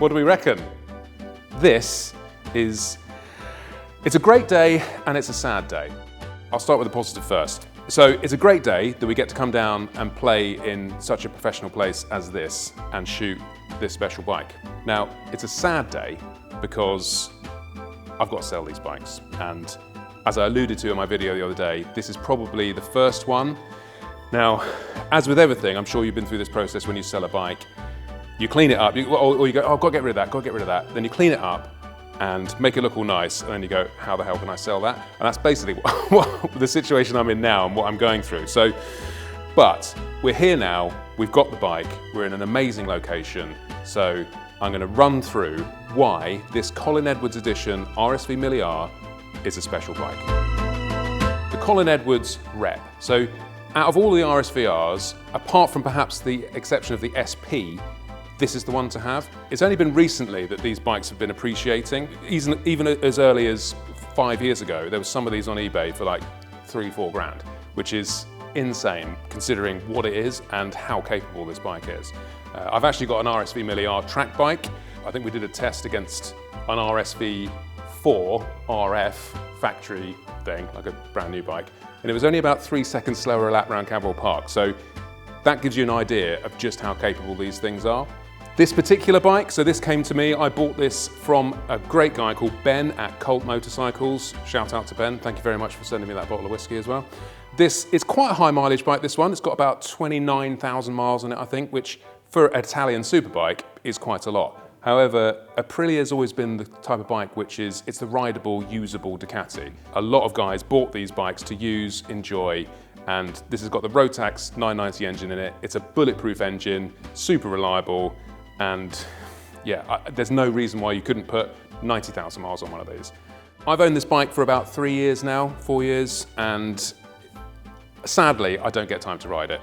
What do we reckon? It's a great day and it's a sad day. I'll start with the positive first. So it's a great day that we get to come down and play in such a professional place as this and shoot this special bike. Now, it's a sad day because I've got to sell these bikes. And as I alluded to in my video the other day, this is probably the first one. Now, as with everything, I'm sure you've been through this process when you sell a bike. You clean it up, or you go, oh, I've got to get rid of that, got to get rid of that. Then you clean it up and make it look all nice, and then you go, how the hell can I sell that? And that's basically what the situation I'm in now and what I'm going through. So, but we're here now, we've got the bike, we're in an amazing location, so I'm going to run through why this Colin Edwards edition RSV Mille R is a special bike. The Colin Edwards Rep. So out of all the RSVRs, apart from perhaps the exception of the SP, this is the one to have. It's only been recently that these bikes have been appreciating. Even as early as 5 years ago, there was some of these on eBay for like 3-4 grand, which is insane considering what it is and how capable this bike is. I've actually got an RSV Mille R track bike. I think we did a test against an RSV 4 RF factory thing, like a brand new bike, and it was only about 3 seconds slower a lap around Camberwell Park. So that gives you an idea of just how capable these things are. This particular bike, so this came to me, I bought this from a great guy called Ben at Colt Motorcycles. Shout out to Ben, thank you very much for sending me that bottle of whiskey as well. This is quite a high mileage bike, this one. It's got about 29,000 miles on it, I think, which for an Italian superbike is quite a lot. However, Aprilia has always been the type of bike which is, it's the rideable, usable Ducati. A lot of guys bought these bikes to use, enjoy, and this has got the Rotax 990 engine in it. It's a bulletproof engine, super reliable, and yeah, there's no reason why you couldn't put 90,000 miles on one of these. I've owned this bike for about 3 years now, 4 years, and sadly, I don't get time to ride it.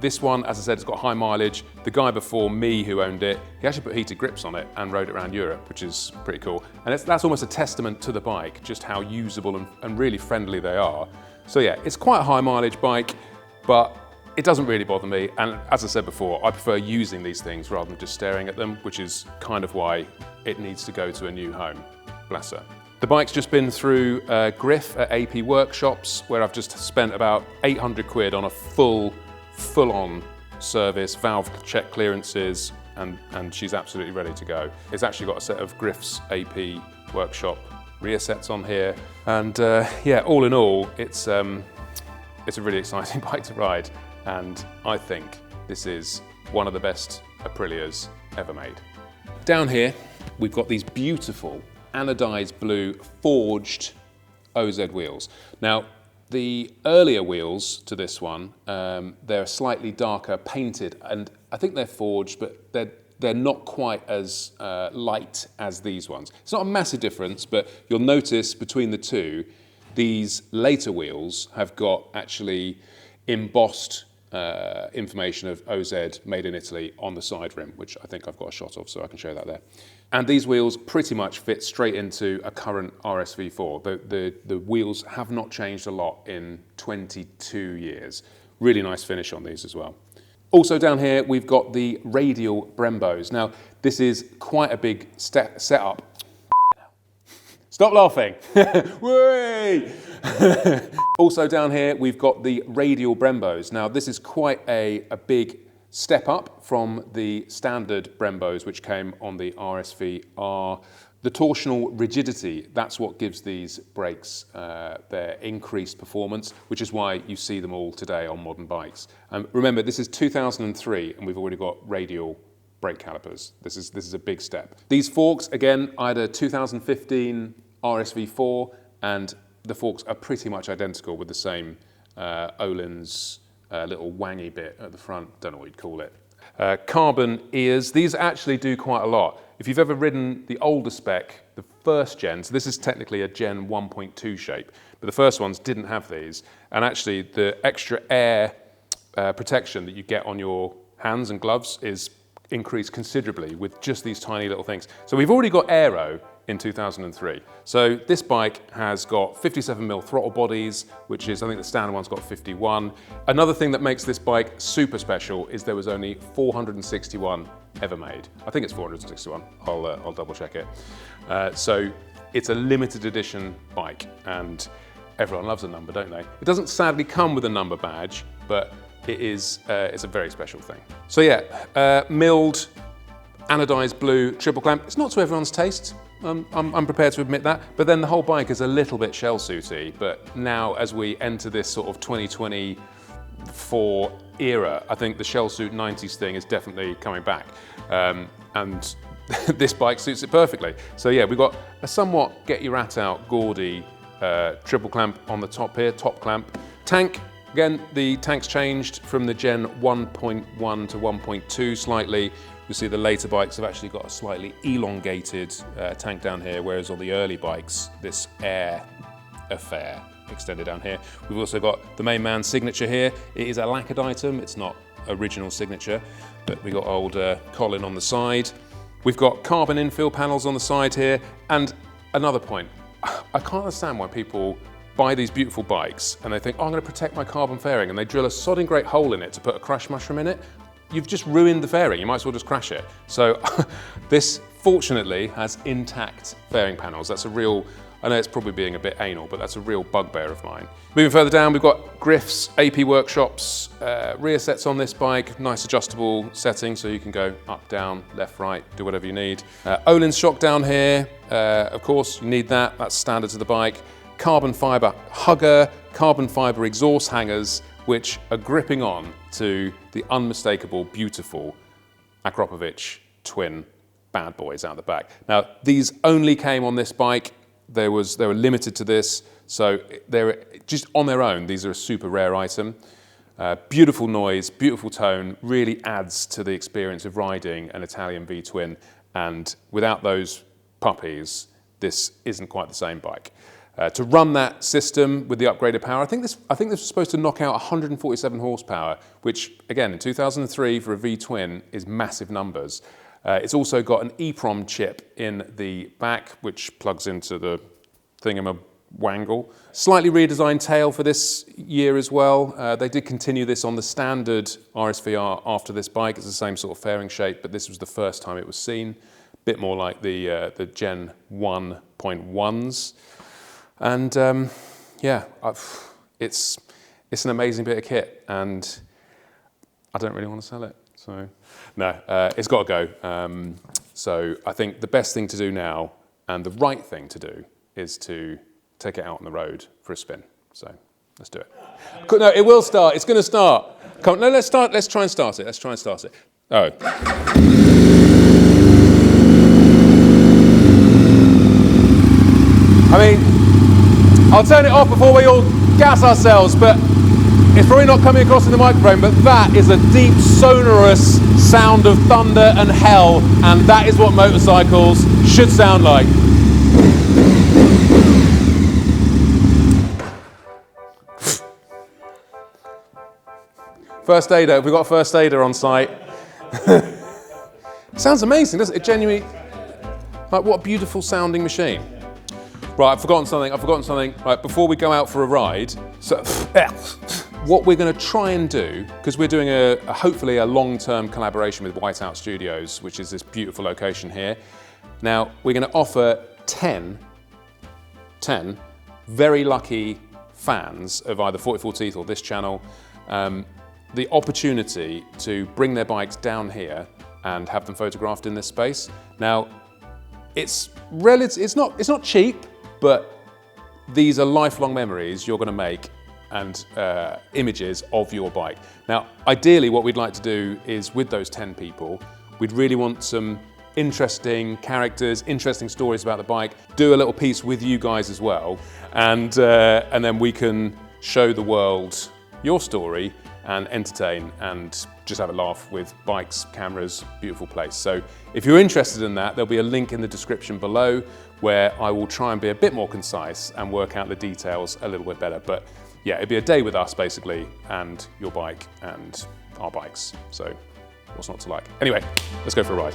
This one, as I said, it's got high mileage. The guy before me who owned it, he actually put heated grips on it and rode it around Europe, which is pretty cool. And that's almost a testament to the bike, just how usable and really friendly they are. So yeah, it's quite a high mileage bike, but it doesn't really bother me. And as I said before, I prefer using these things rather than just staring at them, which is kind of why it needs to go to a new home. Bless her. The bike's just been through Griff at AP Workshops, where I've just spent about 800 quid on a full-on service, valve check clearances, and she's absolutely ready to go. It's actually got a set of Griff's AP Workshop rear sets on here. And yeah, all in all, it's a really exciting bike to ride. And I think this is one of the best Aprilias ever made. Down here, we've got these beautiful anodized blue forged OZ wheels. Now, the earlier wheels to this one, they're slightly darker painted, and I think they're forged, but they're not quite as light as these ones. It's not a massive difference, but you'll notice between the two, these later wheels have got actually embossed information of OZ made in Italy on the side rim, which I think I've got a shot of, so I can show that there. And these wheels pretty much fit straight into a current RSV4. The wheels have not changed a lot in 22 years. Really nice finish on these as well. Also down here, we've got the radial Brembos. Now, this is quite a big setup. Stop laughing. Also down here, we've got the radial Brembos. Now, this is quite a big step up from the standard Brembos, which came on the RSV-R. The torsional rigidity, that's what gives these brakes their increased performance, which is why you see them all today on modern bikes. Remember, this is 2003, and we've already got radial brake calipers. This is a big step. These forks, again, I had a 2015 RSV4, and the forks are pretty much identical with the same Öhlins little wangy bit at the front, don't know what you'd call it. Carbon ears, these actually do quite a lot. If you've ever ridden the older spec, the first gen, so this is technically a Gen 1.2 shape, but the first ones didn't have these, and actually the extra air protection that you get on your hands and gloves is increased considerably with just these tiny little things. So we've already got aero in 2003. So this bike has got 57mm throttle bodies, which is, I think the standard one's got 51. Another thing that makes this bike super special is there was only 461 ever made. I think it's 461. I'll double check it. So it's a limited edition bike, and everyone loves a number, don't they? It doesn't sadly come with a number badge, but it's a very special thing. So yeah, milled, anodized blue triple clamp. It's not to everyone's taste. I'm prepared to admit that, but then the whole bike is a little bit shell suity. But now, as we enter this sort of 2024 era, I think the shell suit 90s thing is definitely coming back, and this bike suits it perfectly. So yeah, we've got a somewhat get your rat out gaudy triple clamp on the top here, top clamp. Tank, again, the tank's changed from the Gen 1.1 to 1.2 slightly. You'll see the later bikes have actually got a slightly elongated tank down here, whereas on the early bikes, this air affair extended down here. We've also got the main man signature here. It is a lacquered item, it's not original signature, but we got old Colin on the side. We've got carbon infill panels on the side here, and another point, I can't understand why people buy these beautiful bikes and they think, oh, I'm going to protect my carbon fairing, and they drill a sodding great hole in it to put a crash mushroom in it. You've just ruined the fairing, you might as well just crash it. So this fortunately has intact fairing panels. That's a real, I know it's probably being a bit anal, but that's a real bugbear of mine. Moving further down, we've got Griff's AP Workshops rear sets on this bike, nice adjustable setting, so you can go up, down, left, right, do whatever you need. Öhlins shock down here, of course, you need that, that's standard to the bike. Carbon fibre hugger, carbon fibre exhaust hangers, which are gripping on to the unmistakable, beautiful Akrapovic twin bad boys out the back. Now, these only came on this bike. They were limited to this, so they're just on their own. These are a super rare item. Beautiful noise, beautiful tone, really adds to the experience of riding an Italian V-twin. And without those puppies, this isn't quite the same bike. To run that system with the upgraded power, I think this was supposed to knock out 147 horsepower, which again in 2003 for a V-twin is massive numbers. It's also got an EEPROM chip in the back, which plugs into the thingamawangle. Slightly redesigned tail for this year as well. They did continue this on the standard RSVR after this bike. It's the same sort of fairing shape, but this was the first time it was seen. Bit more like the Gen 1.1s. And yeah, it's an amazing bit of kit, and I don't really want to sell it. So no, it's got to go. So I think the best thing to do now, and the right thing to do, is to take it out on the road for a spin. So let's do it. No, it will start. It's going to start. Come on, no, let's start. Let's try and start it. Let's try and start it. Oh. I mean, I'll turn it off before we all gas ourselves, but it's probably not coming across in the microphone, but that is a deep, sonorous sound of thunder and hell, and that is what motorcycles should sound like. First aider, we've got a first aider on site. It sounds amazing, doesn't it? It genuinely, like, what a beautiful sounding machine. Right, I've forgotten something. Right, before we go out for a ride, so what we're going to try and do, because we're doing hopefully a long-term collaboration with Whiteout Studios, which is this beautiful location here. Now, we're going to offer 10 very lucky fans of either 44 Teeth or this channel the opportunity to bring their bikes down here and have them photographed in this space. Now, it's not cheap, but these are lifelong memories you're going to make and images of your bike. Now, ideally, what we'd like to do is, with those 10 people, we'd really want some interesting characters, interesting stories about the bike, do a little piece with you guys as well, and then we can show the world your story and entertain and just have a laugh with bikes, cameras, beautiful place. So if you're interested in that, there'll be a link in the description below where I will try and be a bit more concise and work out the details a little bit better. But yeah, it'd be a day with us basically, and your bike and our bikes. So what's not to like? Anyway, let's go for a ride.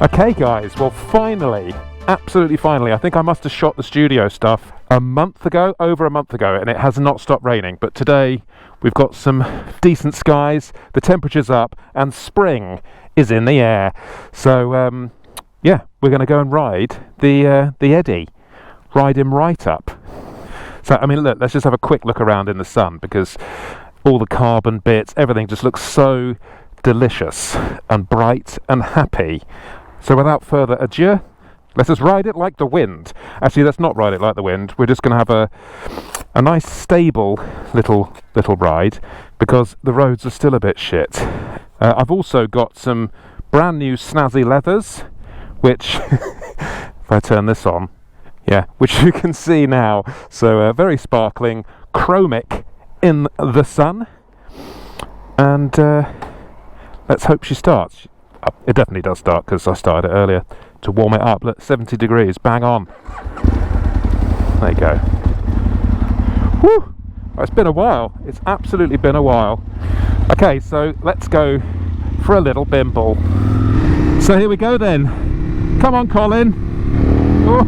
Okay guys, well finally, absolutely finally, I think I must have shot the studio stuff over a month ago, and it has not stopped raining. But today we've got some decent skies, the temperature's up, and spring is in the air. So yeah, we're going to go and ride the Eddy, ride him right up. So I mean, look, let's just have a quick look around in the sun, because all the carbon bits, everything just looks so delicious and bright and happy. So without further ado, let's just ride it like the wind. Actually, let's not ride it like the wind. We're just going to have a nice stable little ride, because the roads are still a bit shit. I've also got some brand new snazzy leathers, which if I turn this on, yeah, which you can see now. So very sparkling, chromic in the sun. And let's hope she starts. It definitely does start, because I started it earlier to warm it up. Look, 70 degrees, bang on. There you go. Whew! It's been a while. It's absolutely been a while. Okay, so let's go for a little bimble. So here we go then. Come on, Colin. Oh,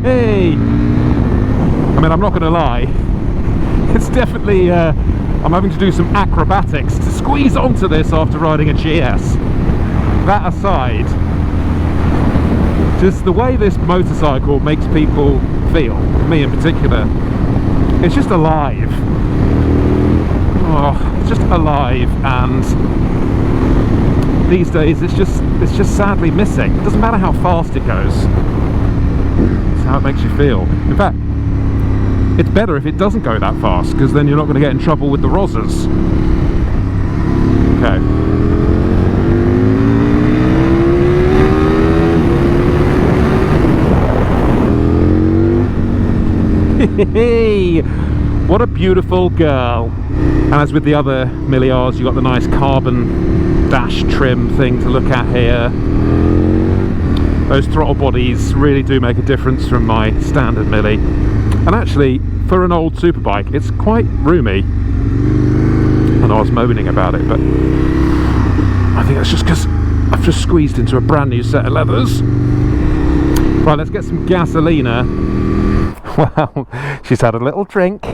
hey. I mean, I'm not going to lie. It's definitely, I'm having to do some acrobatics to squeeze onto this after riding a GS. That aside, just the way this motorcycle makes people feel, me in particular, it's just alive. Oh, it's just alive, and these days it's just sadly missing. It doesn't matter how fast it goes, it's how it makes you feel. In fact, it's better if it doesn't go that fast, because then you're not going to get in trouble with the rozzers. Okay. Hey, what a beautiful girl. And as with the other Mille, you've got the nice carbon dash trim thing to look at here. Those throttle bodies really do make a difference from my standard Mille. And actually, for an old superbike, it's quite roomy. I know I was moaning about it, but I think that's just because I've just squeezed into a brand new set of leathers. Right, let's get some gasolina. Well, she's had a little drink.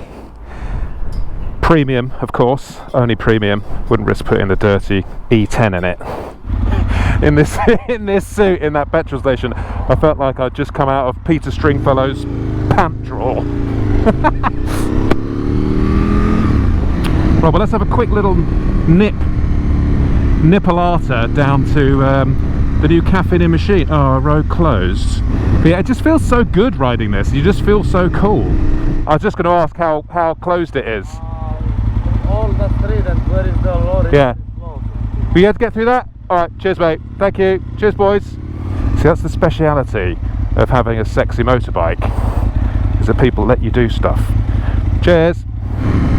Premium, of course, only premium. Wouldn't risk putting the dirty E10 in it. In this suit, in that petrol station, I felt like I'd just come out of Peter Stringfellow's pant drawer. Right, well, let's have a quick little nippolata down to the new Cafe in Machine. Oh, road closed. But yeah, it just feels so good riding this. You just feel so cool. I was just going to ask how closed it is. All the street, and where is the lorry? Yeah. We had to get through that? Alright, cheers mate. Thank you. Cheers boys. See, that's the speciality of having a sexy motorbike, is that people let you do stuff. Cheers.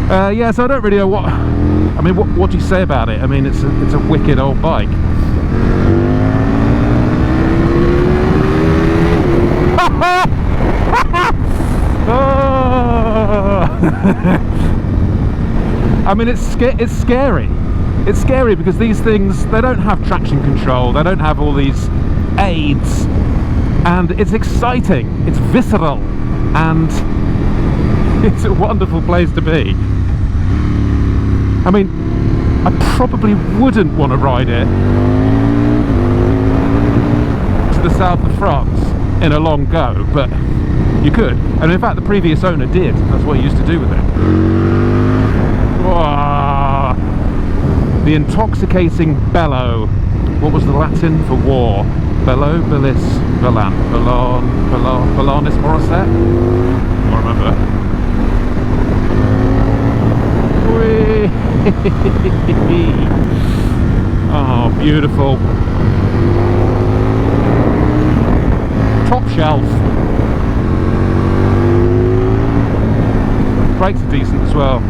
Yeah, so I don't really know what do you say about it? I mean, it's a wicked old bike. I mean, it's scary. It's scary because these things, they don't have traction control, they don't have all these aids, and it's exciting, it's visceral, and it's a wonderful place to be. I mean, I probably wouldn't want to ride it to the south of France in a long go, but you could. And in fact, the previous owner did. That's what he used to do with it. Whoa. The intoxicating bellow. What was the Latin for war? Bellow, Bellis, Bellan, Bellanis Morissette? I can't remember. Whee. Oh, beautiful. Top shelf. Brakes are decent as well.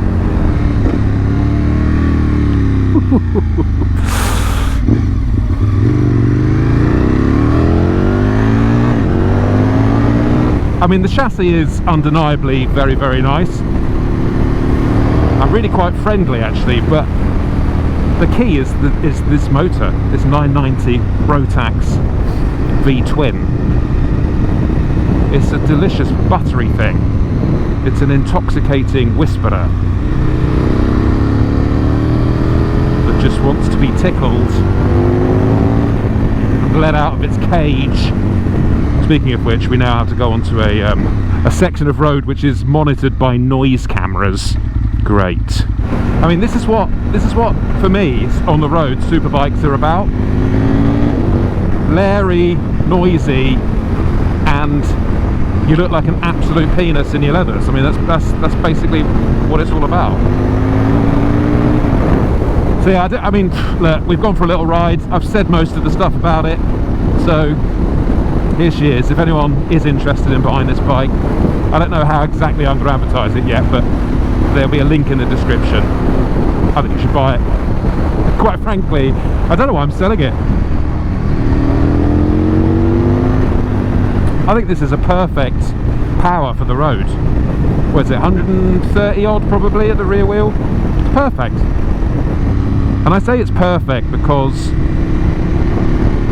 I mean, the chassis is undeniably very, very nice. I'm really quite friendly actually, but the key is this motor, this 990 Rotax V-twin. It's a delicious buttery thing. It's an intoxicating whisperer. just wants to be tickled, let out of its cage. Speaking of which, we now have to go onto a section of road which is monitored by noise cameras. Great. I mean, this is what for me on the road superbikes are about. Leery, noisy, and you look like an absolute penis in your leathers. I mean, that's basically what it's all about. So yeah, I mean, look, we've gone for a little ride. I've said most of the stuff about it, so here she is. If anyone is interested in buying this bike, I don't know how exactly I'm going to advertise it yet, but there'll be a link in the description. I think you should buy it. Quite frankly, I don't know why I'm selling it. I think this is a perfect power for the road. What is it, 130 odd probably at the rear wheel? It's perfect. And I say it's perfect because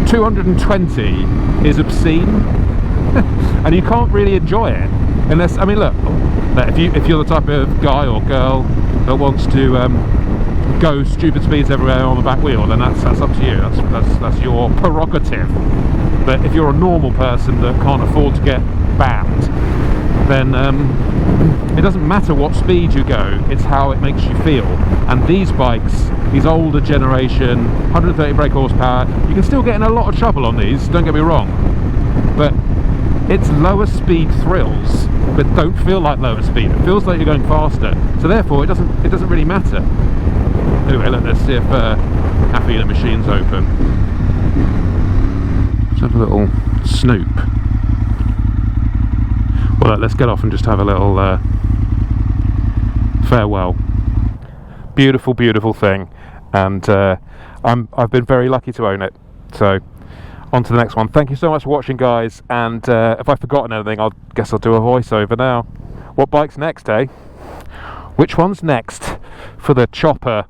220 is obscene and you can't really enjoy it unless, I mean, look, if you're the type of guy or girl that wants to go stupid speeds everywhere on the back wheel, then that's up to you. That's your prerogative. But if you're a normal person that can't afford to get banned, then it doesn't matter what speed you go, it's how it makes you feel. And these bikes, these older generation, 130 brake horsepower, you can still get in a lot of trouble on these, don't get me wrong, but it's lower speed thrills, but don't feel like lower speed. It feels like you're going faster, so therefore it doesn't really matter. Anyway, let's see if Happy the machine's open. Let's have a little snoop. Well, let's get off and just have a little farewell. Beautiful, beautiful thing, and I've been very lucky to own it. So, on to the next one. Thank you so much for watching, guys. And if I've forgotten anything, I guess I'll do a voiceover now. What bike's next, eh? Which one's next for the chopper?